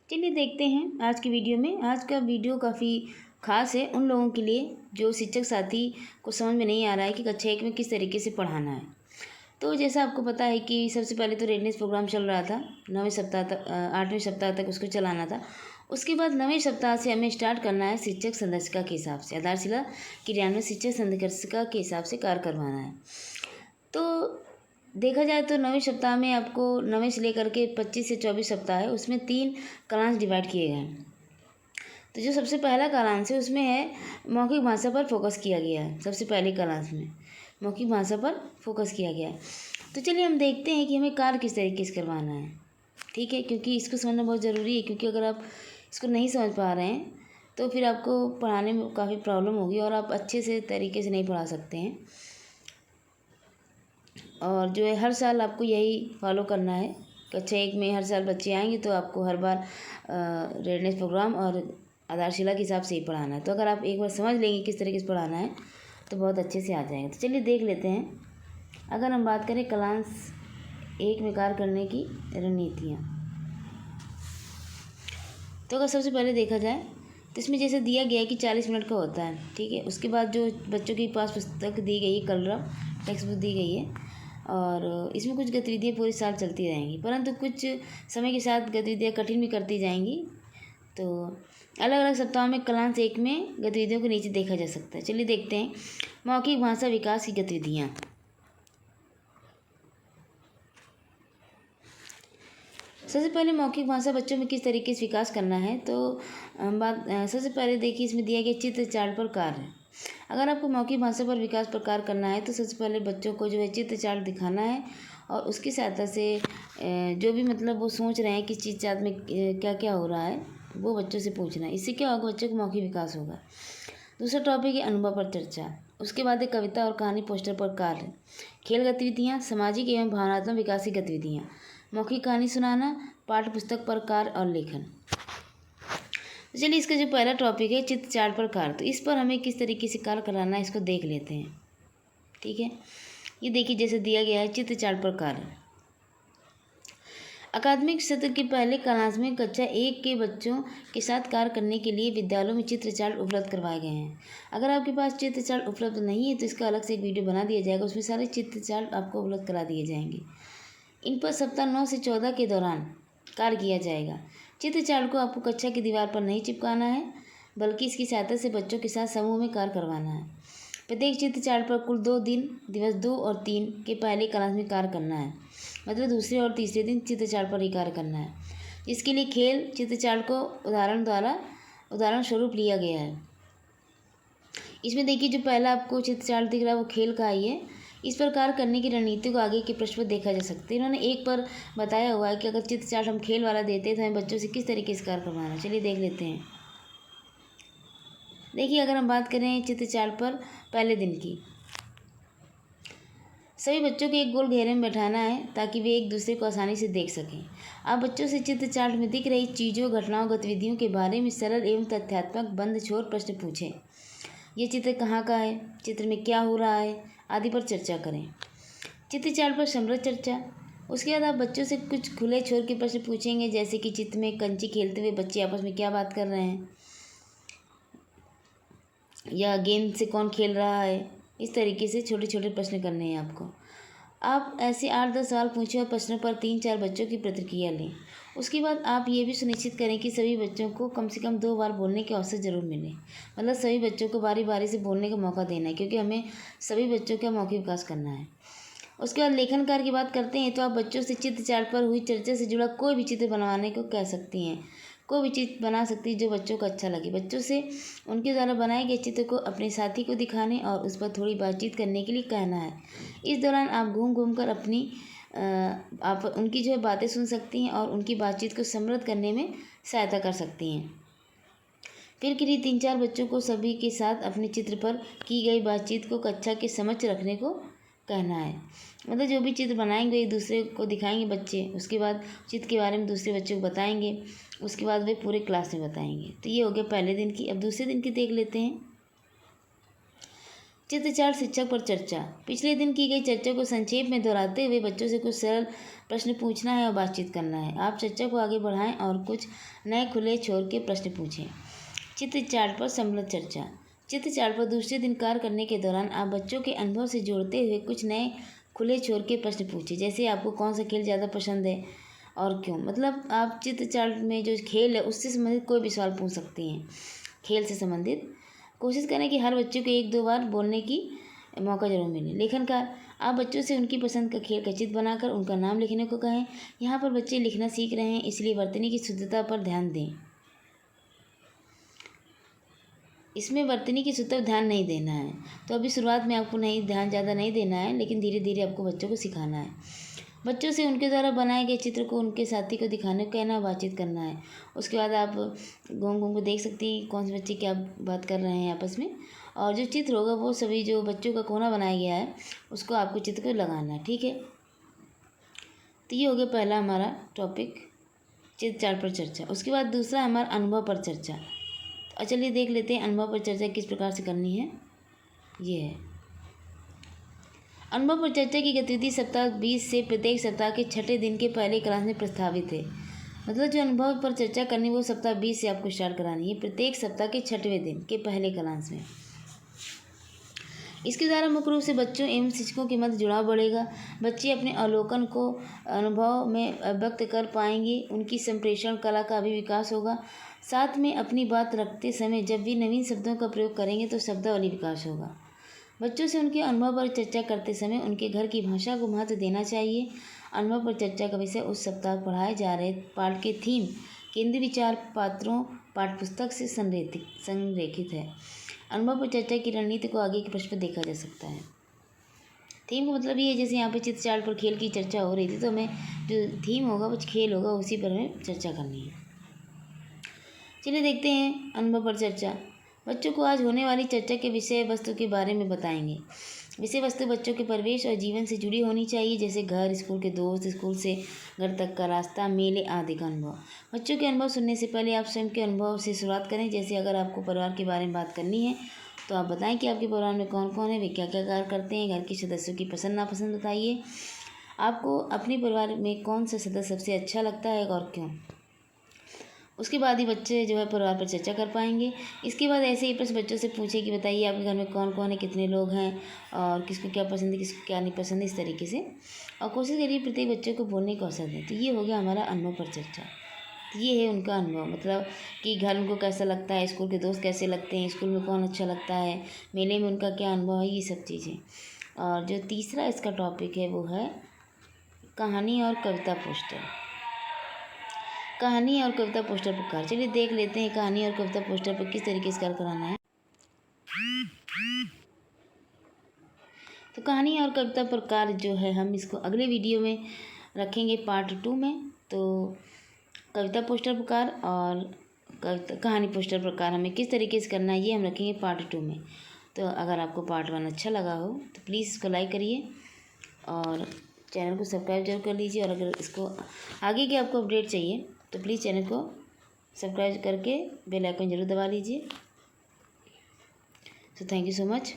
चलिए देखते हैं आज की वीडियो में। आज का वीडियो काफ़ी ख़ास है उन लोगों के लिए जो शिक्षक साथी को समझ में नहीं आ रहा है कि कक्षा 1 में किस तरीके से पढ़ाना है। तो जैसा आपको पता है कि सबसे पहले तो रेडनेस प्रोग्राम चल रहा था 9वें सप्ताह तक, 8वें सप्ताह तक उसको चलाना था। उसके बाद 9वें सप्ताह से हमें स्टार्ट करना है शिक्षक संदर्शिका के हिसाब से, आधारशिला क्रियान्वयन शिक्षक संदर्शिका के हिसाब से कार्य करवाना है। तो देखा जाए तो 9वें सप्ताह में आपको 9वें से लेकर के 25 से 24 सप्ताह है, उसमें 3 कालांश डिवाइड किए गए हैं। तो जो सबसे पहला कालांश है उसमें है मौखिक भाषा पर फोकस किया गया है। सबसे पहले कालांश में मौखिक भाषा पर फोकस किया गया है। तो चलिए हम देखते हैं कि हमें कार्य किस तरीके से करवाना है। ठीक है, क्योंकि इसको समझना बहुत ज़रूरी है, क्योंकि अगर आप इसको नहीं समझ पा रहे हैं तो फिर आपको पढ़ाने में काफ़ी प्रॉब्लम होगी और आप अच्छे से तरीके से नहीं पढ़ा सकते हैं। और जो है हर साल आपको यही फॉलो करना है। कक्षा 1 में हर साल बच्चे आएंगे तो आपको हर बार रेडनेस प्रोग्राम और आधारशिला के हिसाब से ही पढ़ाना है। तो अगर आप एक बार समझ लेंगे किस तरीके से पढ़ाना है तो बहुत अच्छे से आ जाएगा। तो चलिए देख लेते हैं। अगर हम बात करें कालांश 1 में कार्य करने की रणनीतियाँ, तो अगर सबसे पहले देखा जाए तो इसमें जैसे दिया गया है कि 40 मिनट का होता है। ठीक है, उसके बाद जो बच्चों के पास पुस्तक दी गई है, कलरव टेक्स्ट बुक दी गई है, और इसमें कुछ गतिविधियाँ पूरे साल चलती रहेंगी, परंतु कुछ समय के साथ गतिविधियाँ कठिन भी करती जाएंगी। तो अलग अलग सप्ताहों में कालांश 1 में गतिविधियों को नीचे देखा जा सकता है। चलिए देखते हैं मौखिक भाषा विकास की गतिविधियाँ। सबसे पहले मौखिक भाषा बच्चों में किस तरीके से विकास करना है, तो सबसे पहले देखिए इसमें दिया गया चित्र चार्ट पर कार्य। अगर आपको मौखिक भाषा पर विकास पर कार्य करना है तो सबसे पहले बच्चों को जो है चित्र चार्ट दिखाना है, और उसकी सहायता से जो भी मतलब वो सोच रहे हैं कि चित्र चार्ट में क्या क्या हो रहा है वो बच्चों से पूछना है। इससे क्या होगा, बच्चों को मौखिक विकास होगा। दूसरा टॉपिक है अनुभव पर चर्चा। उसके बाद है कविता और कहानी पोस्टर पर कार्य, खेल गतिविधियाँ, सामाजिक एवं भावनात्मक विकास की गतिविधियाँ, मौखिक कहानी सुनाना, पाठ्य पुस्तक पर कार्य और लेखन। तो चलिए इसका जो पहला टॉपिक है चित्र चार्ट पर कार्य, तो इस पर हमें किस तरीके से कार्य कराना है इसको देख लेते हैं। ठीक है, ये देखिए जैसे दिया गया है चित्र चार्ट पर कार्य। अकादमिक सत्र के पहले कालांश में कक्षा 1 के बच्चों के साथ कार्य करने के लिए विद्यालयों में चित्र चार्ट उपलब्ध करवाए गए हैं। अगर आपके पास चित्र चार्ट उपलब्ध नहीं है तो इसका अलग से एक वीडियो बना दिया जाएगा, उसमें सारे चित्र चार्ट आपको उपलब्ध करा दिए जाएंगे। इन पर सप्ताह 9 से 14 के दौरान कार्य किया जाएगा। चित्र चार्ट को आपको कक्षा की दीवार पर नहीं चिपकाना है, बल्कि इसकी सहायता से बच्चों के साथ समूह में कार्य करवाना है। प्रत्येक चित्र चार्ट पर कुल 2 दिन, दिवस 2 और 3 के पहले कालांश में कार्य करना है, मतलब दूसरे और तीसरे दिन चित्र चार्ट पर ही कार्य करना है। इसके लिए खेल चित्र चार्ट को उदाहरण स्वरूप लिया गया है। इसमें देखिए जो पहला आपको चित्र चार्ट दिख रहा है वो खेल का ही है। इस प्रकार करने की रणनीति को आगे के प्रश्न पर देखा जा सकता है। इन्होंने एक पर बताया हुआ है कि अगर चित्र चार्ट हम खेल वाला देते हैं तो हमें बच्चों से किस तरीके से कार्य करवाना है। चलिए देख लेते हैं। देखिए अगर हम बात करें चित्र चार्ट पर पहले दिन की, सभी बच्चों को एक गोल घेरे में बैठाना है ताकि वे एक दूसरे को आसानी से देख सकें। आप बच्चों से चित्र चार्ट में दिख रही चीज़ों, घटनाओं, गतिविधियों के बारे में सरल एवं तथ्यात्मक बंद छोर प्रश्न पूछें। ये चित्र कहाँ का है, चित्र में क्या हो रहा है आदि पर चर्चा करें। चित्र चार्ट पर समग्र चर्चा। उसके बाद आप बच्चों से कुछ खुले छोर के प्रश्न पूछेंगे, जैसे कि चित्र में कंची खेलते हुए बच्चे आपस में क्या बात कर रहे हैं, या गेंद से कौन खेल रहा है। इस तरीके से छोटे छोटे प्रश्न करने हैं आपको। आप ऐसे 8-10 सवाल पूछें और प्रश्नों पर 3-4 बच्चों की प्रतिक्रिया लें। उसके बाद आप ये भी सुनिश्चित करें कि सभी बच्चों को कम से कम 2 बार बोलने के अवसर ज़रूर मिले, मतलब सभी बच्चों को बारी बारी से बोलने का मौका देना है, क्योंकि हमें सभी बच्चों का मौखिक विकास करना है। उसके बाद लेखन कार्य की बात करते हैं, तो आप बच्चों से चित्र चार्ट पर हुई चर्चा से जुड़ा कोई भी चित्र बनवाने को कह सकती हैं। कोई भी चित्र बना सकती है जो बच्चों को अच्छा लगे। बच्चों से उनके द्वारा बनाए गए चित्र को अपने साथी को दिखाने और उस पर थोड़ी बातचीत करने के लिए कहना है। इस दौरान आप घूम घूम कर आप उनकी जो है बातें सुन सकती हैं और उनकी बातचीत को समृद्ध करने में सहायता कर सकती हैं। फिर किन्हीं 3-4 बच्चों को सभी के साथ अपने चित्र पर की गई बातचीत को कक्षा के समक्ष रखने को कहना है। मतलब जो भी चित्र बनाएंगे एक दूसरे को दिखाएंगे बच्चे, उसके बाद चित्र के बारे में दूसरे बच्चों को बताएंगे, उसके बाद वे पूरे क्लास में बताएंगे। तो ये हो गया पहले दिन की। अब दूसरे दिन की देख लेते हैं। चित्रचाट शिक्षक पर चर्चा। पिछले दिन की गई चर्चा को संक्षेप में दोहराते हुए बच्चों से कुछ सरल प्रश्न पूछना है और बातचीत करना है। आप चर्चा को आगे बढ़ाएं और कुछ नए खुले छोर के प्रश्न पूछें। चित्रचाट पर सम्मिलित चर्चा। चित्रचाट पर दूसरे दिन कार्य करने के दौरान आप बच्चों के अनुभव से जोड़ते हुए कुछ नए खुले छोर के प्रश्न पूछें। जैसे आपको कौन सा खेल ज़्यादा पसंद है और क्यों। मतलब आप चित्रचाट में जो खेल है उससे संबंधित कोई भी सवाल पूछ सकती हैं। खेल से संबंधित कोशिश करें कि हर बच्चे को 1-2 बार बोलने की मौका जरूर मिले। लेखनकार, आप बच्चों से उनकी पसंद का खेल का चित्र बनाकर उनका नाम लिखने को कहें। यहाँ पर बच्चे लिखना सीख रहे हैं, इसलिए वर्तनी की शुद्धता पर ध्यान दें। इसमें वर्तनी की शुद्धता पर ध्यान नहीं देना है, तो अभी शुरुआत में आपको ध्यान ज़्यादा नहीं देना है, लेकिन धीरे धीरे आपको बच्चों को सिखाना है। बच्चों से उनके द्वारा बनाए गए चित्र को उनके साथी को दिखाने को कहना, बातचीत करना है। उसके बाद आप घूम घूम को देख सकती हैं कौन से बच्चे क्या बात कर रहे हैं आपस में, और जो चित्र होगा वो सभी जो बच्चों का कोना बनाया गया है उसको आपको चित्र को लगाना है। ठीक है, तो ये हो गया पहला हमारा टॉपिक, चित्रचाट पर चर्चा। उसके बाद दूसरा हमारा अनुभव पर चर्चा। तो चलिए देख लेते हैं अनुभव पर चर्चा किस प्रकार से करनी है। ये है अनुभव पर चर्चा की गतिविधि सप्ताह 20 से प्रत्येक सप्ताह के छठे दिन के पहले क्लास में प्रस्तावित है। मतलब जो अनुभव पर चर्चा करनी वो सप्ताह 20 से आपको स्टार्ट करानी है, प्रत्येक सप्ताह के छठवें दिन के पहले क्लास में। इसके द्वारा मुख्य रूप से बच्चों एवं शिक्षकों के मध्य जुड़ाव बढ़ेगा। बच्चे अपने अवलोकन को अनुभव में व्यक्त कर पाएंगे, उनकी संप्रेषण कला का भी विकास होगा। साथ में अपनी बात रखते समय जब भी नवीन शब्दों का प्रयोग करेंगे तो शब्दावली विकास होगा। बच्चों से उनके अनुभव पर चर्चा करते समय उनके घर की भाषा को महत्व देना चाहिए। अनुभव पर चर्चा का विषय उस सप्ताह पढ़ाए जा रहे पाठ के थीम, केंद्रीय विचार पात्रों, पाठ्यपुस्तक से संरेखित है। अनुभव पर चर्चा की रणनीति को आगे के प्रश्न पर देखा जा सकता है। थीम का मतलब ये है, जैसे यहाँ पे चित्रचाट पर खेल की चर्चा हो रही थी, तो हमें जो थीम होगा वो खेल होगा, उसी पर हमें चर्चा करनी है। चलिए देखते हैं अनुभव पर चर्चा। बच्चों को आज होने वाली चर्चा के विषय वस्तु के बारे में बताएंगे। विषय वस्तु बच्चों के परिवेश और जीवन से जुड़ी होनी चाहिए, जैसे घर, स्कूल के दोस्त, स्कूल से घर तक का रास्ता, मेले आदि का अनुभव। बच्चों के अनुभव सुनने से पहले आप स्वयं के अनुभव से शुरुआत करें। जैसे अगर आपको परिवार के बारे में बात करनी है तो आप बताएं कि आपके परिवार में कौन कौन है, वे क्या क्या कार्य करते हैं, घर के सदस्यों की पसंद नापसंद बताइए। आपको अपने परिवार में कौन सा सदस्य सबसे अच्छा लगता है और क्यों। उसके बाद ही बच्चे जो है परिवार पर चर्चा कर पाएंगे। इसके बाद ऐसे ही प्रश्न बच्चों से पूछे कि बताइए आपके घर में कौन कौन है, कितने लोग हैं और किसको क्या पसंद है, किसको क्या नहीं पसंद है, इस तरीके से। और कोशिश करिए प्रत्येक बच्चे को बोलने का अवसर दें। तो ये हो गया हमारा अनुभव पर चर्चा। ये है उनका अनुभव, मतलब कि घर उनको कैसा लगता है, स्कूल के दोस्त कैसे लगते हैं, स्कूल में कौन अच्छा लगता है, मेले में उनका क्या अनुभव है, ये सब चीज़ें। और जो तीसरा इसका टॉपिक है वो है कहानी और कविता पोस्टर। कहानी और कविता पोस्टर पर कार्य। चलिए देख लेते हैं कहानी और कविता पोस्टर पर किस तरीके से कार्य कराना है। तो कहानी और कविता पर कार्य जो है हम इसको अगले वीडियो में रखेंगे पार्ट 2 में। तो कविता पोस्टर पर कार्य और कहानी पोस्टर पर कार्य हमें किस तरीके से करना है ये हम रखेंगे पार्ट 2 में। तो अगर आपको पार्ट 1 अच्छा लगा हो तो प्लीज़ इसको लाइक करिए और चैनल को सब्सक्राइब जरूर कर लीजिए। और अगर इसको आगे के आपको अपडेट चाहिए तो प्लीज़ चैनल को सब्सक्राइब करके बेल आइकन जरूर दबा लीजिए। So thank you so much.